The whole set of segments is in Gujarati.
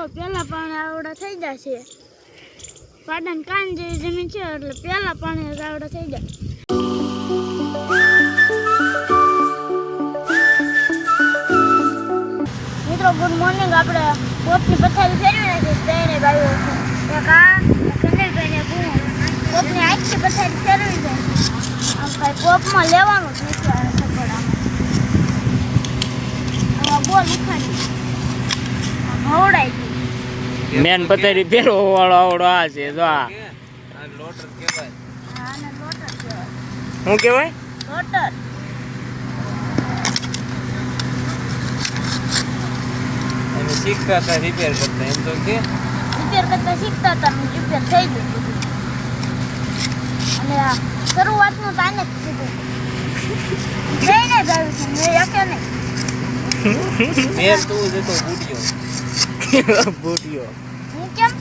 પેલા પાણી આવડા થઈ જશે પાડાને કાન જેવી જમીન છે એટલે પેલા પાણી આવડા થઈ જાય મિત્રો ગુડ મોર્નિંગ આપણે પોપની પથારી ફેરવી નાખી ત્રણે ભાઈઓ એક આ કંદરભાઈને પોપની આખી પથારી ફેરવી જાય આમ કાંઈ પોપમાં લેવાનું જ નથી આ સગવડ બોલ ઉખાડી ઘવડાઈ ગઈ મેન પથારી ફેરવો વાળો આવડો આ છે જો આ લોટર કહેવાય આને લોટર કહેવાય શું કહેવાય લોટર અને શીખતા હતા રિપેર કરતા એમ તો કે રિપેર કરતા શીખતા હતા રિપેર થઈ ગયું બધું અને આ શરૂઆતનું તો આને જ કીધું જઈને જ આવ્યું છે મેં એકે નહીં મેં તું જતો બૂટિયો હું કેમ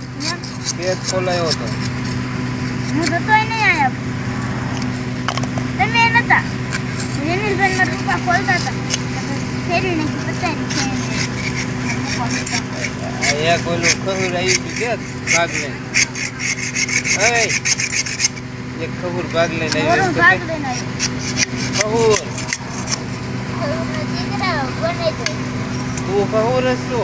પેટ ખોલાયો હતો હું જતોય નહીં આયા તમે નતા રેનીલભાઈ ના રૂપા ખોલતા હતા ફેરવી નાખી પતાવી છે એક ઓલું ખબર આવી ગયું કે ભાગ લઈને એક ખબર ભાગ લઈને આવી ભાગ લઈને આવ્યો ખબર તું ખબર જ છો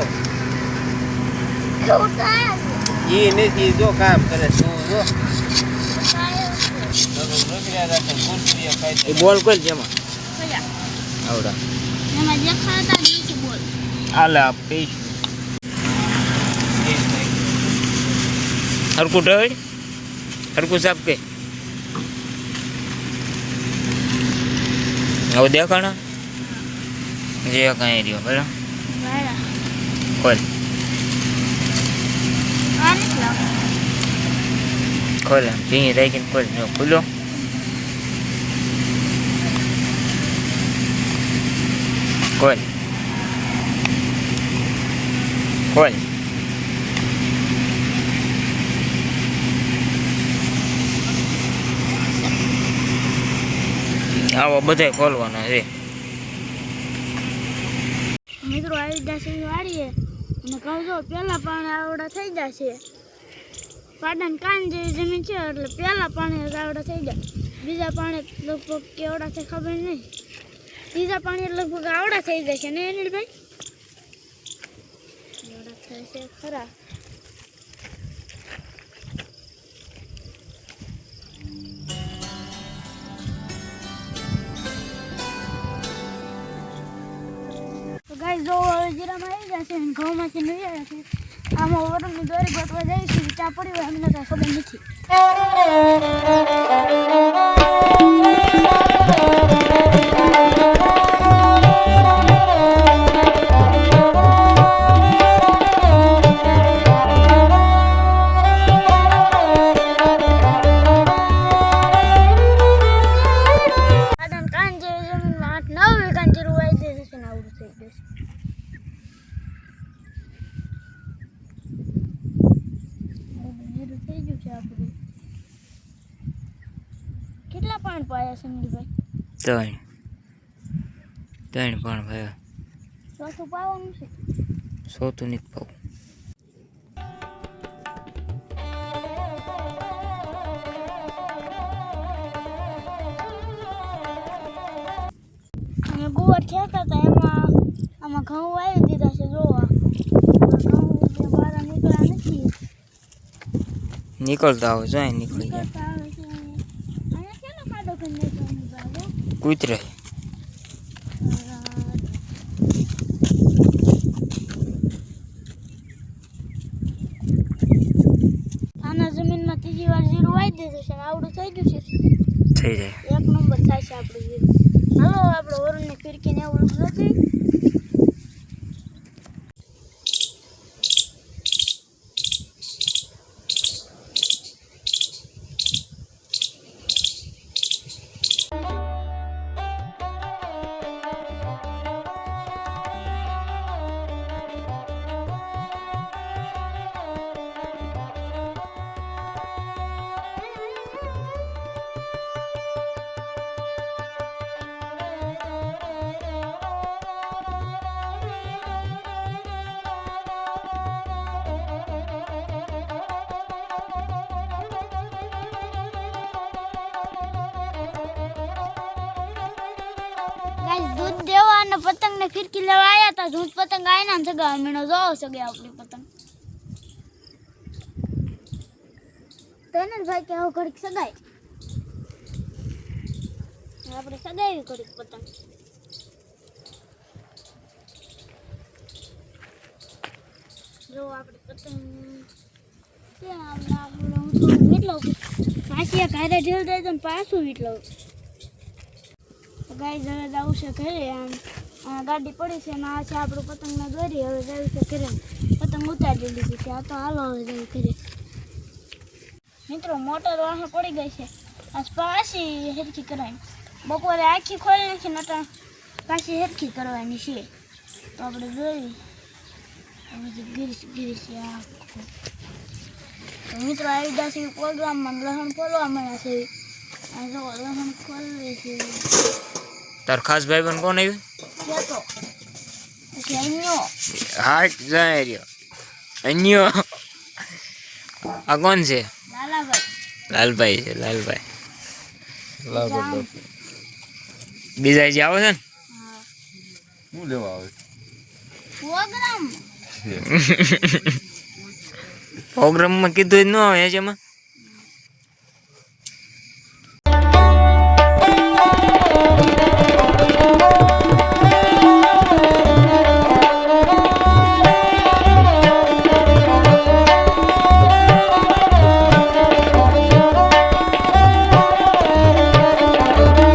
એ નથી જો કામ કરે તું જો બોલ કોઈ જેમાં આવડા એમાં જે ખાતા દીધી બોલ આલા પીશ હરકું ઢળ હરકું સાપ કે હવે દેખાણા જે કાંઈ રહ્યો બરાબર ખોલ ખોલ ભીંગી રાખીને ખોલ જો ખુલ્લો ખોલ ખોલ આવો બધાય ખોલવાના છે મિત્રો આવી જશે વાળીએ અને કહું જો પેલા પાણી આવડા થઈ જશે પાડાને કાન જેવી જમીન છે એટલે પેલા પાણી આવડા થઈ જાય બીજા પાણી લગભગ કેવડા છે ખબર નહીં બીજા પાણી લગભગ આવડા થઈ જશે ને અનિલભાઈ આવડા થશે ખરા ગાઈસ જો જીરામાં આવી જશે અને ઘઉંમાંથી નહીં આવે છે આમાં વરુણની દોરી ગોતવા જઈશું ત્યાં પડી હોય અમને કાંઈ ખબર નથી કાન જેવી જમીનમાં 8-9 વીઘાની જીરું વાવી દેશે ને આવડું થઈ જશે જીરું થઈ ગયું છે આપણું કેટલા પાણી પાયા છે નીલભાઈ ત્રણ પણ ભાઈ ચોથું પાવાનું છે સોતું નથી પાવું અને ગુવાર ખેતા હતા એમાં આમાં ઘઉં વાવી દીધા છે જોવા ઘઉં બહાર નીકળ્યા નથી નીકળતા આવે જાય નીકળી જાય નીકળતા આવે છે અહીંયા કેટલો ખાડો કરી નાખ્યો બાબુ કૂતરે આના જમીનમાં ત્રીજી વાર જીરું વાવી દીધું છે અને આવડું થઈ ગયું છે થઈ જાય એક નંબર થાય છે આપણું જીરું હાલો આપણે વરુણની ફિરકીને એવું નથી ગાઈસ દૂધ દેવા અને પતંગને ફિરકી લેવા આવ્યા હતા. દૂધ પતંગ આયના ને સગા મીણો જોવો સગે આપણી પતંગ. તને ભાઈ કે આવો ઘડીક સગાઈ. આપણે સગાઈ ઘડીક પતંગ. જો આપણે પતંગ કે આપણે હું થોડું વીટલો પાછી એક હારે ઢીલ દઈ દઉં ને પાછું વીટલો. ગાઈસ હવે જવું છે ઘરે. આમ ગાડી પડી છે ને આ છે આપણું પતંગના દોરી. હવે જવું છે ઘરે. પતંગ ઉતારી લીધી છે. આ તો હાલો હવે જવું ઘરે. મિત્રો મોટર વાહ પડી ગઈ છે. આજ પાછી હેરખી કરવાની. બપોરે આખી ખોલી નાખી નટા પાછી હેરખી કરવાની છે. તો આપણે જોઈ ગીરીશ આખું. તો મિત્રો આવી જશે પ્રોગ્રામમાં લસણ ખોલવા મળ્યા છે. આ જો લસણ ખોલવે છે. તાર ખાસ ભાઈ બન કોણ આવ્યું? કેતો પછી અન્યો હાટ જાય રહ્યો અન્યો. આ કોણ છે? લાલાભાઈ. લાલભાઈ છે. લાલભાઈ બીજા જે આવે છે ને હા શું લેવા આવે પ્રોગ્રામ પ્રોગ્રામમાં કીધું જ ન આવે એમાં.